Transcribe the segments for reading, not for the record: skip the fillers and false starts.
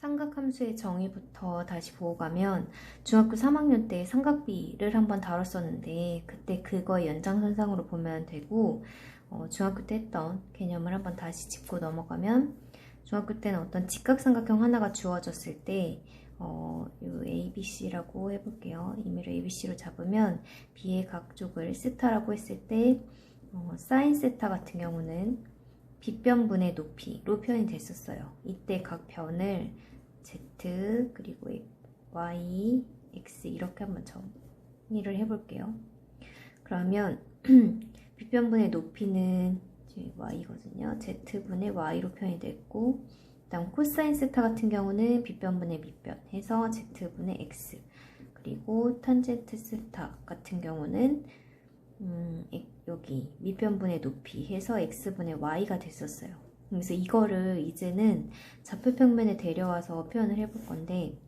삼각함수의 정의부터 다시 보고 가면 중학교 3학년 때 삼각비를 한번 다뤘었는데 그때 그거의 연장선상으로 보면 되고 중학교 때 했던 개념을 한번 다시 짚고 넘어가면 중학교 때는 어떤 직각삼각형 하나가 주어졌을 때 요 ABC라고 해볼게요. 임의로 ABC로 잡으면 B의 각 쪽을 세타라고 했을 때 사인 세타 같은 경우는 빗변분의 높이로 표현이 됐었어요. 이때 각 변을 Z 그리고 Y, X 이렇게 한번 정리를 해볼게요. 그러면 빗변분의 높이는 Y거든요. Z분의 Y로 표현이 됐고 그다음 코사인 세타 같은 경우는 빗변분의 밑변 해서 Z분의 X 그리고 탄젠트 세타 같은 경우는 여기 밑변분의 높이 해서 X분의 Y가 됐었어요. 그래서 이거를 이제는 좌표평면에 데려와서 표현을 해볼 건데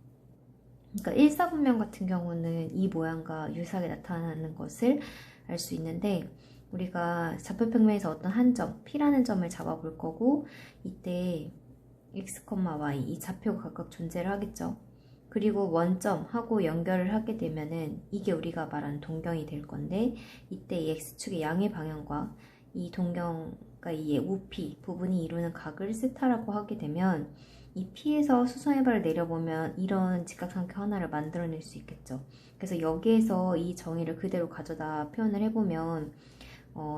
그러니까 일사분면 같은 경우는 이 모양과 유사하게 나타나는 것을 알 수 있는데 우리가 좌표평면에서 어떤 한 점, P라는 점을 잡아볼 거고 이때 X, Y 이 좌표가 각각 존재를 하겠죠. 그리고 원점하고 연결을 하게 되면은 이게 우리가 말한 동경이 될 건데 이때 이 X축의 양의 방향과 이 동경과 이 우P 부분이 이루는 각을 세타라고 하게 되면 이 P에서 수선해발을 내려보면 이런 직각삼각형 하나를 만들어낼 수 있겠죠. 그래서 여기에서 이 정의를 그대로 가져다 표현을 해보면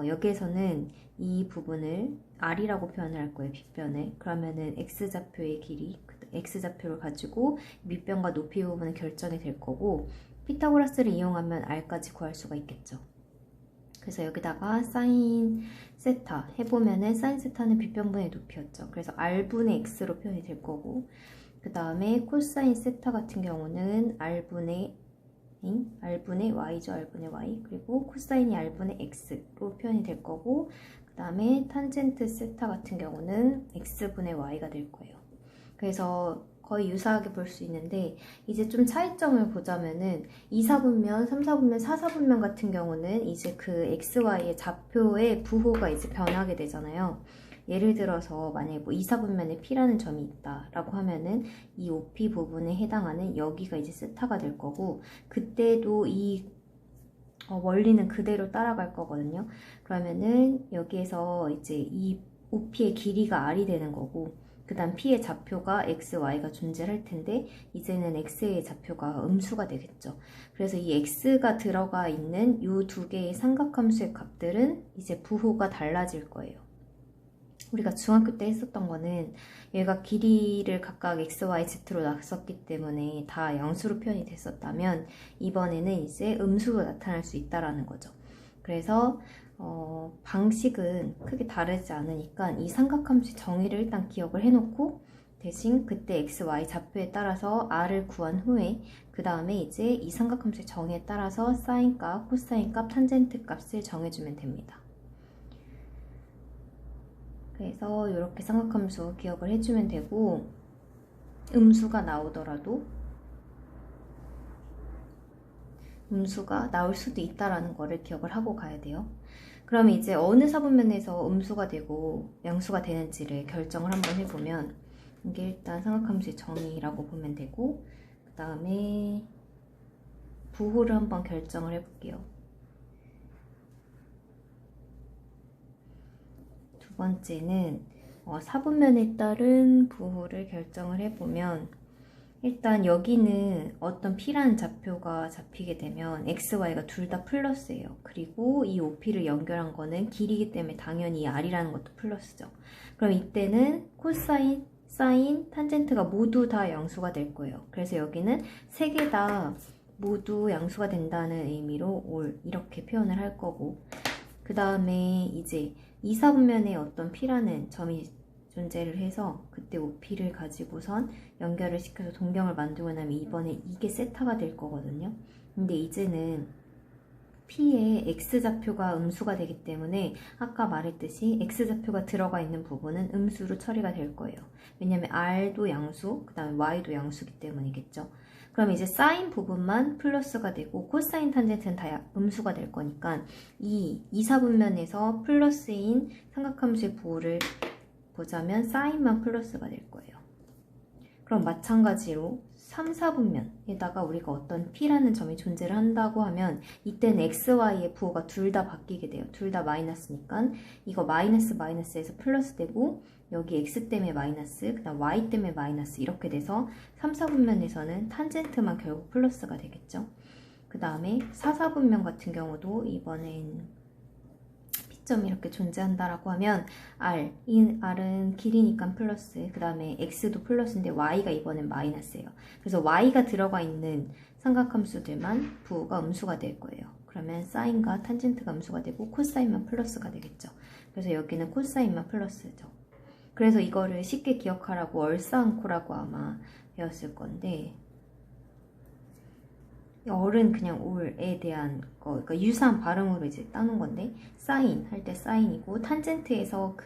여기에서는 이 부분을 R이라고 표현을 할 거예요. 빗변을. 그러면은 X좌표의 길이, X좌표를 가지고 밑변과 높이 부분을 결정이 될 거고 피타고라스를 이용하면 R까지 구할 수가 있겠죠. 그래서 여기다가 사인 세타 해보면은 사인 세타는 빗변분의 높이였죠. 그래서 R분의 X로 표현이 될 거고 그 다음에 코사인 세타 같은 경우는 R분의 Y죠. R분의 Y 그리고 코사인이 R분의 X로 표현이 될 거고 그 다음에 탄젠트 세타 같은 경우는 X분의 Y가 될 거예요. 그래서 거의 유사하게 볼 수 있는데 이제 좀 차이점을 보자면은 2사분면, 3사분면, 4사분면 같은 경우는 이제 그 XY의 좌표의 부호가 이제 변하게 되잖아요. 예를 들어서 만약에 뭐 2사분면에 P라는 점이 있다라고 하면은 이 OP 부분에 해당하는 여기가 이제 세타가 될 거고 그때도 이 원리는 그대로 따라갈 거거든요. 그러면은 여기에서 이제 이 OP의 길이가 R이 되는 거고 그 다음 P의 좌표가 X, Y가 존재할 텐데 이제는 X의 좌표가 음수가 되겠죠. 그래서 이 X가 들어가 있는 이 두 개의 삼각함수의 값들은 이제 부호가 달라질 거예요. 우리가 중학교 때 했었던 거는 얘가 길이를 각각 X, Y, Z로 놨었기 때문에 다 양수로 표현이 됐었다면 이번에는 이제 음수로 나타날 수 있다라는 거죠. 그래서 방식은 크게 다르지 않으니까 이 삼각함수의 정의를 일단 기억을 해놓고 대신 그때 x, y 좌표에 따라서 r을 구한 후에 그 다음에 이제 이 삼각함수의 정의에 따라서 사인 값, 코사인 값, 탄젠트 값을 정해주면 됩니다. 그래서 이렇게 삼각함수 기억을 해주면 되고 음수가 나오더라도 음수가 나올 수도 있다라는 거를 기억을 하고 가야 돼요. 그럼 이제 어느 사분면에서 음수가 되고 양수가 되는지를 결정을 한번 해보면 이게 일단 삼각함수의 정의라고 보면 되고 그 다음에 부호를 한번 결정을 해볼게요. 두 번째는 사분면에 따른 부호를 결정을 해보면 일단 여기는 어떤 P라는 좌표가 잡히게 되면 X, Y가 둘 다 플러스예요. 그리고 이 OP를 연결한 거는 길이기 때문에 당연히 이 R이라는 것도 플러스죠. 그럼 이때는 코사인, 사인, 탄젠트가 모두 다 양수가 될 거예요. 그래서 여기는 세 개 다 모두 양수가 된다는 의미로 올 이렇게 표현을 할 거고 그 다음에 이제 이사분면에 어떤 P라는 점이 존재를 해서 그때 OP를 가지고선 연결을 시켜서 동경을 만들고 나면 이번에 이게 세타가 될 거거든요. 근데 이제는 P의 X좌표가 음수가 되기 때문에 아까 말했듯이 X좌표가 들어가 있는 부분은 음수로 처리가 될 거예요. 왜냐면 R도 양수, 그 다음에 Y도 양수기 때문이겠죠. 그럼 이제 사인 부분만 플러스가 되고 코사인 탄젠트는 다 음수가 될 거니까 이 이사분면에서 플러스인 삼각함수의 부호를 보자면 사인만 플러스가 될 거예요. 그럼 마찬가지로 3, 4분면에다가 우리가 어떤 P라는 점이 존재를 한다고 하면 이때는 X, Y의 부호가 둘 다 바뀌게 돼요. 둘 다 마이너스니까 이거 마이너스 마이너스에서 플러스 되고 여기 X 때문에 마이너스, 그 다음 Y 때문에 마이너스 이렇게 돼서 3, 4분면에서는 탄젠트만 결국 플러스가 되겠죠. 그 다음에 4, 4분면 같은 경우도 이번엔 P점이 이렇게 존재한다라고 하면 이 R은 길이니까 플러스, 그 다음에 X도 플러스인데 Y가 이번엔 마이너스예요. 그래서 Y가 들어가 있는 삼각함수들만 부호가 음수가 될 거예요. 그러면 사인과 탄젠트가 음수가 되고 코사인만 플러스가 되겠죠. 그래서 여기는 코사인만 플러스죠. 그래서 이거를 쉽게 기억하라고 얼싸안코라고 아마 배웠을 건데 얼은 그냥 올에 대한 거, 그러니까 유사한 발음으로 이제 따는 건데 사인 할 때 사인이고 탄젠트에서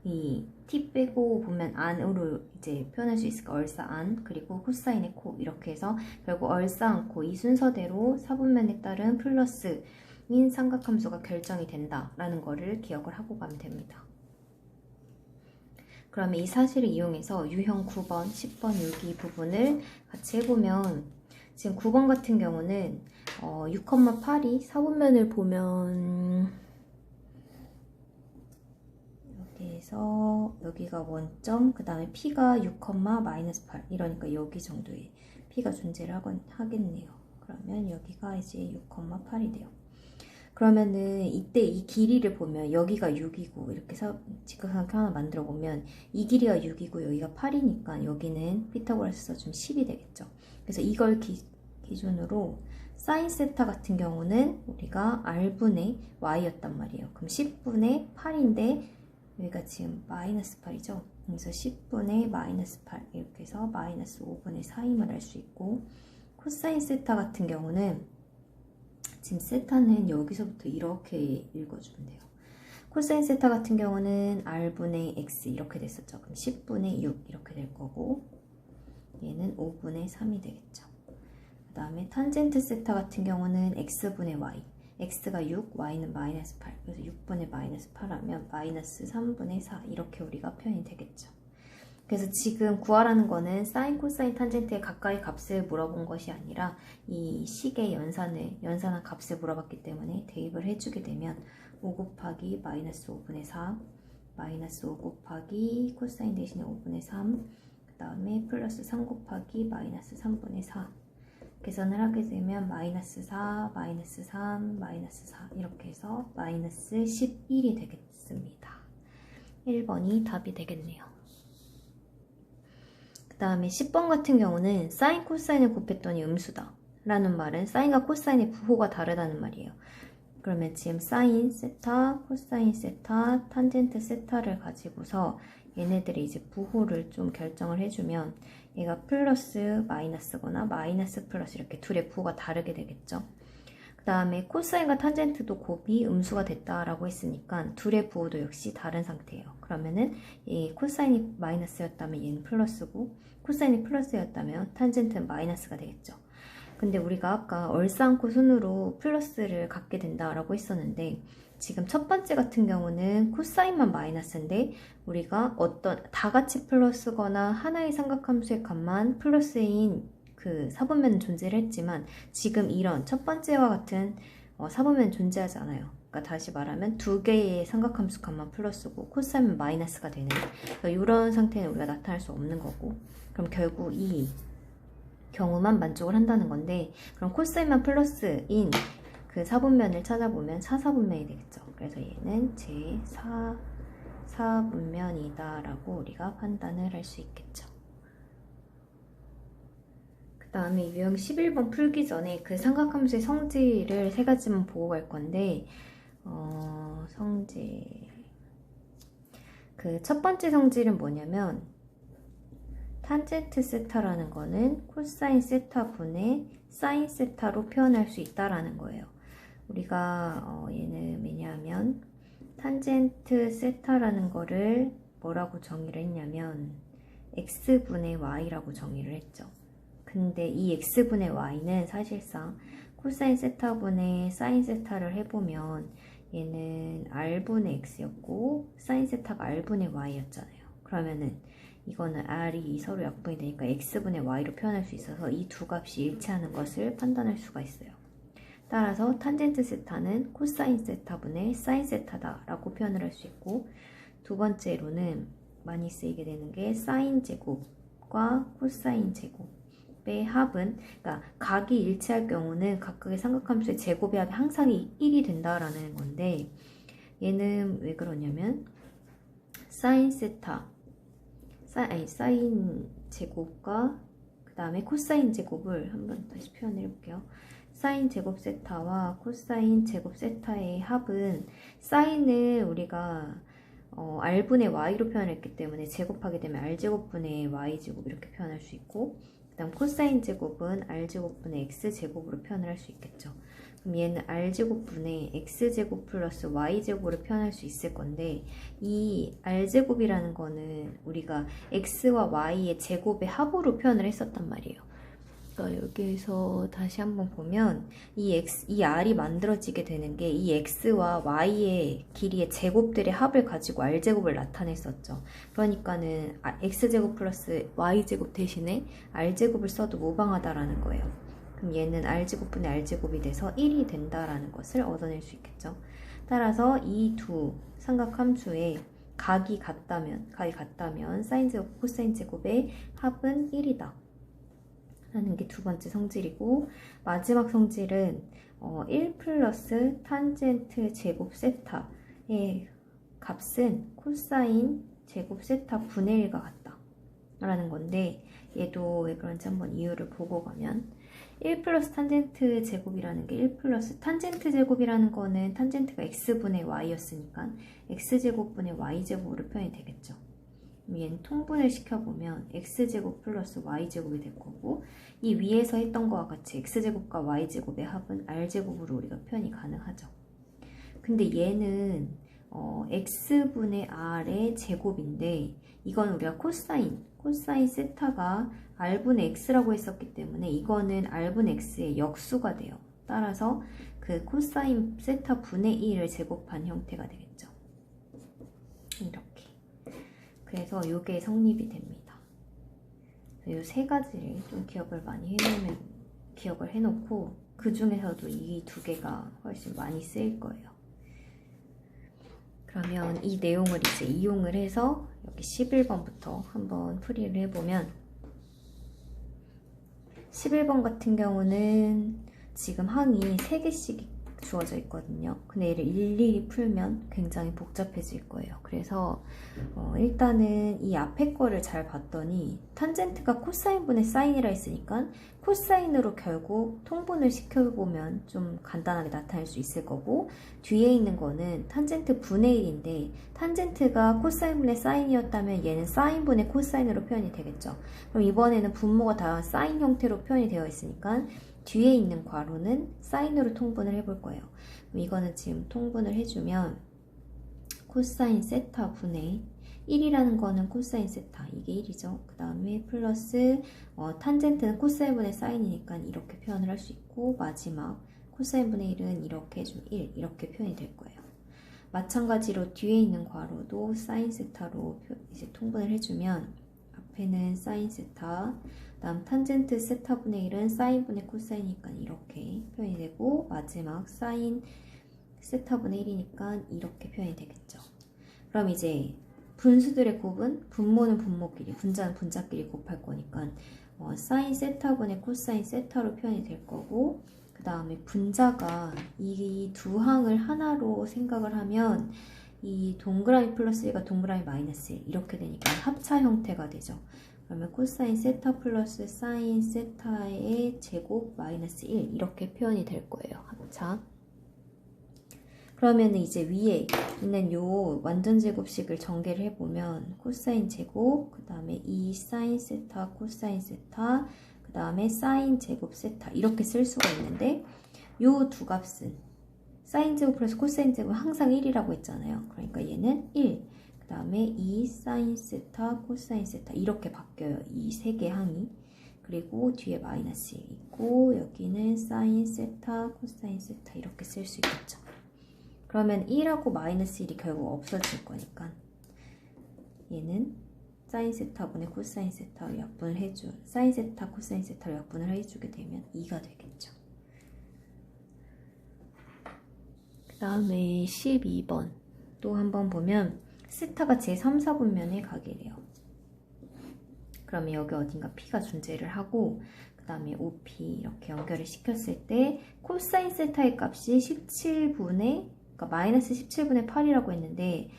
이 t 빼고 보면 안으로 이제 표현할 수 있을까 얼싸안 그리고 코사인의 코 이렇게 해서 결국 얼싸안코 이 순서대로 사분면에 따른 플러스인 삼각함수가 결정이 된다라는 거를 기억을 하고 가면 됩니다. 그러면 이 사실을 이용해서 유형 9번, 10번 여기 부분을 같이 해보면 지금 9번 같은 경우는 6,8이 사분면을 보면 여기에서 여기가 원점 그 다음에 P가 6,-8 이러니까 여기 정도의 P가 존재를 하겠네요. 그러면 여기가 이제 6,8이 돼요. 그러면은 이때 이 길이를 보면 여기가 6이고 이렇게 직각삼각형 하나 만들어 보면 이 길이가 6이고 여기가 8이니까 여기는 피타고라스 써주면 10이 되겠죠. 그래서 이걸 기준으로 사인 세타 같은 경우는 우리가 R분의 Y였단 말이에요. 그럼 10분의 8인데 여기가 지금 마이너스 8이죠. 그래서 10분의 마이너스 8 이렇게 해서 마이너스 5분의 4임을 알 수 있고 코사인 세타 같은 경우는 지금 세타는 여기서부터 이렇게 읽어주면 돼요. 코사인 세타 같은 경우는 R분의 X 이렇게 됐었죠. 그럼 10분의 6 이렇게 될 거고 얘는 5분의 3이 되겠죠. 그 다음에 탄젠트 세타 같은 경우는 X분의 Y X가 6, Y는 마이너스 8 그래서 6분의 마이너스 8 하면 마이너스 3분의 4 이렇게 우리가 표현이 되겠죠. 그래서 지금 구하라는 거는 사인, 코사인, 탄젠트의 각각의 값을 물어본 것이 아니라 이 식의 연산한 값을 물어봤기 때문에 대입을 해주게 되면 5 곱하기 마이너스 5분의 4 마이너스 5 곱하기 코사인 대신에 5분의 3 그 다음에 플러스 3 곱하기 마이너스 3분의 4 계산을 하게 되면 마이너스 4, 마이너스 3, 마이너스 4 이렇게 해서 마이너스 11이 되겠습니다. 1번이 답이 되겠네요. 그 다음에 10번 같은 경우는 사인 코사인을 곱했더니 음수다 라는 말은 사인과 코사인의 부호가 다르다는 말이에요. 그러면 지금 사인 세타, 코사인 세타, 탄젠트 세타를 가지고서 얘네들이 이제 부호를 좀 결정을 해주면 얘가 플러스 마이너스거나 마이너스 플러스 이렇게 둘의 부호가 다르게 되겠죠. 그 다음에 코사인과 탄젠트도 곱이 음수가 됐다라고 했으니까 둘의 부호도 역시 다른 상태예요. 그러면은 이 코사인이 마이너스였다면 얘는 플러스고 코사인이 플러스였다면 탄젠트는 마이너스가 되겠죠. 근데 우리가 아까 얼싸안코 순으로 플러스를 갖게 된다라고 했었는데 지금 첫 번째 같은 경우는 코사인만 마이너스인데 우리가 어떤 다 같이 플러스거나 하나의 삼각함수의 값만 플러스인 그 사분면은 존재를 했지만 지금 이런 첫 번째와 같은 사분면은 존재하지 않아요. 그러니까 다시 말하면 두 개의 삼각함수 값만 플러스고 코사인은 마이너스가 되는 그러니까 이런 상태는 우리가 나타날 수 없는 거고 그럼 결국 이 경우만 만족을 한다는 건데 그럼 코사인만 플러스인 그 사분면을 찾아보면 사사분면이 되겠죠. 그래서 얘는 제4사분면이다 라고 우리가 판단을 할 수 있겠죠. 그 다음에 유형 11번 풀기 전에 그 삼각함수의 성질을 세 가지만 보고 갈 건데 성질 그 첫 번째 성질은 뭐냐면 탄젠트 세타라는 거는 코사인 세타 분의 사인 세타로 표현할 수 있다라는 거예요. 우리가 얘는 왜냐하면 탄젠트 세타라는 거를 뭐라고 정의를 했냐면 x분의 y라고 정의를 했죠. 근데 이 x분의 y는 사실상 코사인 세타분의 사인 세타를 해보면 얘는 r분의 x였고 사인 세타가 r분의 y였잖아요. 그러면은 이거는 r이 서로 약분이 되니까 x분의 y로 표현할 수 있어서 이 두 값이 일치하는 것을 판단할 수가 있어요. 따라서 탄젠트 세타는 코사인 세타분의 사인 세타다 라고 표현을 할 수 있고, 두 번째로는 많이 쓰이게 되는 게 사인 제곱과 코사인 제곱의 합은, 그러니까 각이 일치할 경우는 각각의 삼각함수의 제곱의 합이 항상 1이 된다라는 건데, 얘는 왜 그러냐면 사인 세타, 사인 제곱과 그 다음에 코사인 제곱을 한번 다시 표현해 볼게요. 사인 제곱 세타와 코사인 제곱 세타의 합은, 사인을 우리가 r분의 y로 표현했기 때문에 제곱하게 되면 r제곱분의 y제곱 이렇게 표현할 수 있고, 그 다음 코사인 제곱은 r제곱분의 x제곱으로 표현을 할 수 있겠죠. 그럼 얘는 r제곱분의 x제곱 플러스 y제곱으로 표현할 수 있을 건데, 이 r제곱이라는 거는 우리가 x와 y의 제곱의 합으로 표현을 했었단 말이에요. 그러니까 여기에서 다시 한번 보면 이 r이 만들어지게 되는 게 이 x와 y의 길이의 제곱들의 합을 가지고 r제곱을 나타냈었죠. 그러니까는 x제곱 플러스 y제곱 대신에 r제곱을 써도 무방하다라는 거예요. 그럼 얘는 r제곱분의 r제곱이 돼서 1이 된다라는 것을 얻어낼 수 있겠죠. 따라서 이 두 삼각함수의 각이 같다면 사인제곱, 코사인제곱의 합은 1이다 라는 게 두 번째 성질이고, 마지막 성질은 1 플러스 탄젠트 제곱 세타의 값은 코사인 제곱 세타 분의 1과 같다 라는 건데, 얘도 왜 그런지 한번 이유를 보고 가면, 1 플러스 탄젠트 제곱이라는 게 1 플러스 탄젠트 제곱이라는 거는 탄젠트가 x분의 y였으니까 x제곱분의 y제곱으로 표현이 되겠죠. 얘는 통분을 시켜보면 x제곱 플러스 y제곱이 될 거고, 이 위에서 했던 거와 같이 x제곱과 y제곱의 합은 r제곱으로 우리가 표현이 가능하죠. 근데 얘는 x분의 r의 제곱인데, 이건 우리가 코사인 세타가 r분의 x라고 했었기 때문에 이거는 r분의 x의 역수가 돼요. 따라서 그 코사인 세타 분의 1을 제곱한 형태가 되겠죠. 이렇게. 그래서 이게 성립이 됩니다. 이 세 가지를 좀 기억을 해놓고, 그 중에서도 이 두 개가 훨씬 많이 쓰일 거예요. 그러면 이 내용을 이제 이용을 해서 여기 11번부터 한번 풀이를 해보면, 11번 같은 경우는 지금 항이 3개씩 주어져 있거든요. 근데 얘를 일일이 풀면 굉장히 복잡해질 거예요. 그래서 일단은 이 앞에 거를 잘 봤더니 탄젠트가 코사인분의 사인이라 했으니까 코사인으로 결국 통분을 시켜보면 좀 간단하게 나타낼 수 있을 거고, 뒤에 있는 거는 탄젠트 분의 1인데 탄젠트가 코사인분의 사인이었다면 얘는 사인분의 코사인으로 표현이 되겠죠. 그럼 이번에는 분모가 다 사인 형태로 표현이 되어 있으니까 뒤에 있는 괄호는 사인으로 통분을 해볼 거예요. 그럼 이거는 지금 통분을 해주면 코사인 세타 분의 1이라는 거는 코사인 세타, 이게 1이죠. 그 다음에 플러스 탄젠트는 코사인분의 사인이니까 이렇게 표현을 할 수 있고, 마지막 코사인분의 1은 이렇게 해주면 1 이렇게 표현이 될 거예요. 마찬가지로 뒤에 있는 괄호도 사인 세타로 이제 통분을 해주면 앞에는 사인 세타, 다음 탄젠트 세타분의 1은 사인분의 코사인이니까 이렇게 표현이 되고, 마지막 사인 세타분의 1이니까 이렇게 표현이 되겠죠. 그럼 이제 분수들의 곱은 분모는 분모끼리, 분자는 분자끼리 곱할 거니까 사인 세타분의 코사인 세타로 표현이 될 거고, 그 다음에 분자가 이 두 항을 하나로 생각을 하면 이 동그라미 플러스 1과 동그라미 마이너스 1 이렇게 되니까 합차 형태가 되죠. 그러면 코사인 세타 플러스 사인 세타의 제곱 마이너스 1 이렇게 표현이 될 거예요. 합차. 그러면 이제 위에 있는 요 완전 제곱식을 전개를 해보면 코사인 제곱, 그 다음에 2 사인 세타 코사인 세타, 그 다음에 사인 제곱 세타 이렇게 쓸 수가 있는데, 요 두 값은 사인 제곱 플러스 코사인 제곱은 항상 1이라고 했잖아요. 그러니까 얘는 1, 그 다음에 2 사인 세타 코사인 세타 이렇게 바뀌어요. 이 세 개 항이. 그리고 뒤에 마이너스 1 있고, 여기는 사인 세타 코사인 세타 이렇게 쓸 수 있겠죠. 그러면 1하고 마이너스 1이 결국 없어질 거니까 얘는 사인 세타분의 코사인 세타로 약분을 해줘. 사인 세타, 코사인 세타로 약분을 해주게 되면 2가 되겠죠. 그 다음에 12번 또 한번 보면 세타가 제3, 4분면에 가게래요. 그러면 여기 어딘가 P가 존재를 하고 그 다음에 OP 이렇게 연결을 시켰을 때 코사인 세타의 값이 17분의 그러니까 마이너스 17분의 8이라고 했는데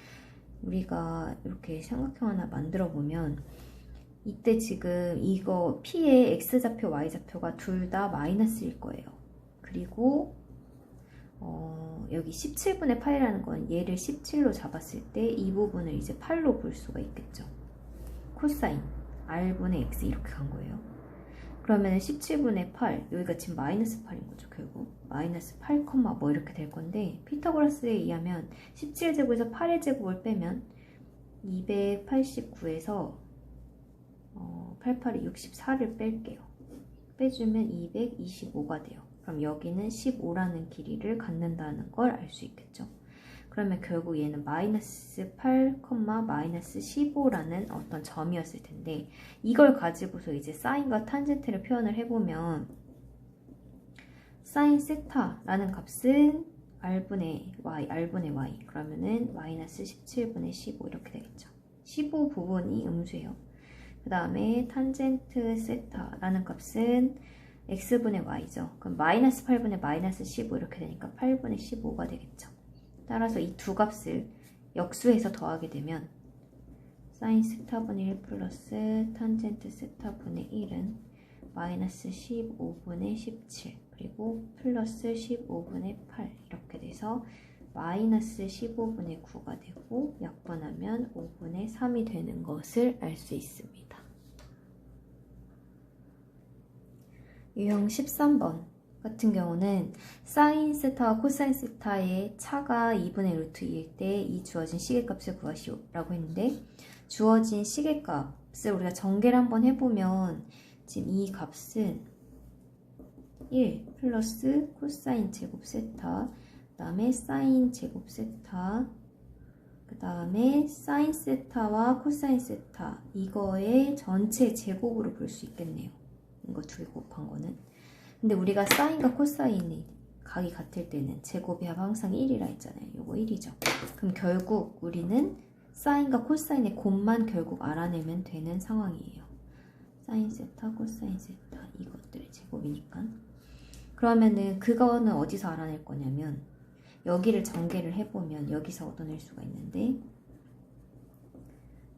우리가 이렇게 삼각형 하나 만들어 보면 이때 지금 이거 P의 X좌표, Y좌표가 둘 다 마이너스일 거예요. 그리고 여기 17분의 8이라는 건 얘를 17로 잡았을 때 이 부분을 이제 8로 볼 수가 있겠죠. 코사인 R분의 X 이렇게 간 거예요. 그러면 17분의 8 여기가 지금 마이너스 8인 거죠. 결국 마이너스 8, 뭐 이렇게 될 건데 피타고라스에 의하면 17제곱에서 8의 제곱을 빼면 289에서 88이 64를 뺄게요. 빼주면 225가 돼요. 그럼 여기는 15라는 길이를 갖는다는 걸 알 수 있겠죠. 그러면 결국 얘는 마이너스 8, 마이너스 15라는 어떤 점이었을 텐데 이걸 가지고서 이제 사인과 탄젠트를 표현을 해보면 사인 세타라는 값은 R분의 Y 그러면은 마이너스 17분의 15 이렇게 되겠죠. 15 부분이 음수예요. 그 다음에 탄젠트 세타라는 값은 X분의 Y죠. 그럼 마이너스 8분의 마이너스 15 이렇게 되니까 8분의 15가 되겠죠. 따라서 이 두 값을 역수해서 더하게 되면 사인 세타분의 1 플러스 탄젠트 세타분의 1은 마이너스 15분의 17 그리고 플러스 15분의 8 이렇게 돼서 마이너스 15분의 9가 되고 약분하면 5분의 3이 되는 것을 알 수 있습니다. 유형 13번 같은 경우는 사인 세타와 코사인 세타의 차가 2분의 루트 2일 때 이 주어진 시계값을 구하시오라고 했는데 주어진 시계값을 우리가 전개를 한번 해보면 지금 이 값은 1 플러스 코사인 제곱 세타 그 다음에 사인 제곱 세타 그 다음에 사인 세타와 코사인 세타 이거의 전체 제곱으로 볼 수 있겠네요. 이거 두 개 곱한 거는. 근데 우리가 사인과 코사인이 각이 같을 때는 제곱의 합 항상 1이라 했잖아요. 요거 1이죠. 그럼 결국 우리는 사인과 코사인의 곱만 결국 알아내면 되는 상황이에요. 사인 세타, 코사인 세타 이것들의 제곱이니까. 그러면은 그거는 어디서 알아낼 거냐면 여기를 전개를 해보면 여기서 얻어낼 수가 있는데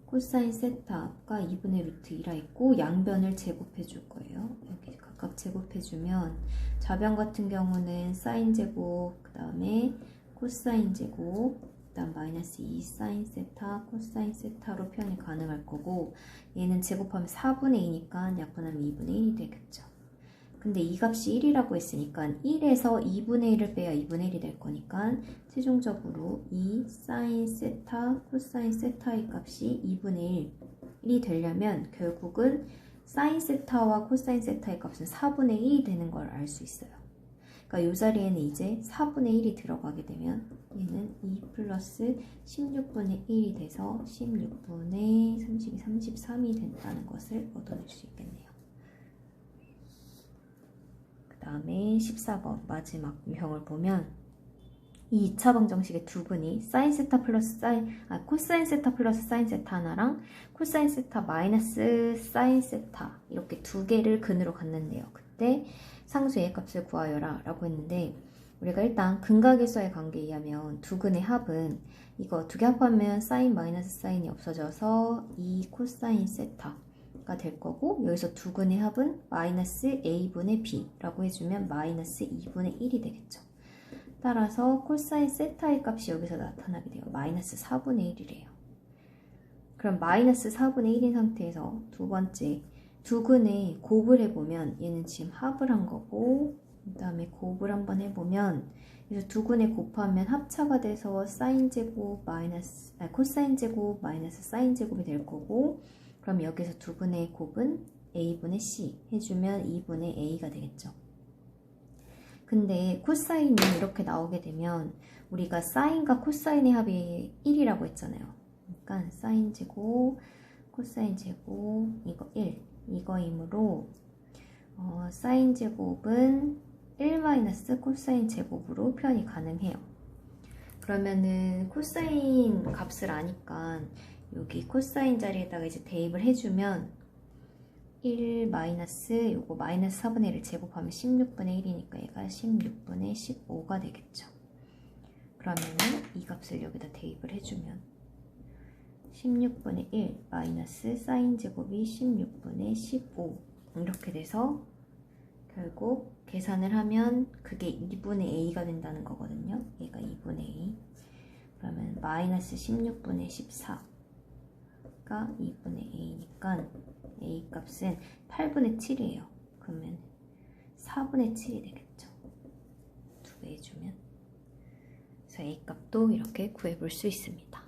코사인 세타가 2분의 루트 2라 했고 양변을 제곱해 줄 거예요. 여기 각각 제곱해 주면 좌변 같은 경우는 사인 제곱 그 다음에 코사인 제곱 그 다음 마이너스 2 사인 세타 코사인 세타로 표현이 가능할 거고 얘는 제곱하면 4분의 2니까 약분하면 2분의 1이 되겠죠. 근데 이 값이 1이라고 했으니까 1에서 2분의 1을 빼야 2분의 1이 될 거니까 최종적으로 이 사인 세타, 코사인 세타의 값이 2분의 1이 되려면 결국은 사인 세타와 코사인 세타의 값은 4분의 1이 되는 걸 알 수 있어요. 그러니까 이 자리에는 이제 4분의 1이 들어가게 되면 얘는 2 플러스 16분의 1이 돼서 16분의 32, 33이 된다는 것을 얻어낼 수 있겠네요. 그 다음에 14번 마지막 유형을 보면 이 2차 방정식의 두 근이 사인 세타 플러스 코사인 세타 플러스 사인 세타 하나랑 코사인 세타 마이너스 사인 세타 이렇게 두 개를 근으로 갖는데요. 그때 상수 A의 값을 구하여라 라고 했는데 우리가 일단 근각일서의 관계에 의하면 두 근의 합은 이거 두 개 합하면 사인 마이너스 사인이 없어져서 2 코사인 세타가 될 거고 여기서 두 근의 합은 마이너스 A분의 B라고 해주면 마이너스 2분의 1이 되겠죠. 따라서 코사인 세타의 값이 여기서 나타나게 돼요. 마이너스 4분의 1이래요. 그럼 마이너스 4분의 1인 상태에서 두 번째 두 근의 곱을 해보면 얘는 지금 합을 한 거고 그 다음에 곱을 한번 해보면 그래서 두 근의 곱하면 합차가 돼서 사인 제곱 코사인 제곱 마이너스 사인 제곱이 될 거고 그럼 여기서 두 근의 곱은 A분의 C 해주면 2분의 A가 되겠죠. 근데 코사인이 이렇게 나오게 되면 우리가 사인과 코사인의 합이 1이라고 했잖아요. 그러니까 사인 제곱 코사인 제곱 이거 1 이거이므로 사인 제곱은 1 코사인 제곱으로 표현이 가능해요. 그러면은 코사인 값을 아니까 여기 코사인 자리에다가 이제 대입을 해주면 1 마이너스 요거 마이너스 4분의 1을 제곱하면 16분의 1이니까 얘가 16분의 15가 되겠죠. 그러면은 이 값을 여기다 대입을 해주면 16분의 1 마이너스 사인 제곱이 16분의 15 이렇게 돼서 결국 계산을 하면 그게 2분의 a가 된다는 거거든요. 얘가 2분의 a. 그러면 마이너스 16분의 14가 2분의 a니까 a 값은 8분의 7이에요. 그러면 4분의 7이 되겠죠. 2배 해주면. 그래서 a 값도 이렇게 구해볼 수 있습니다.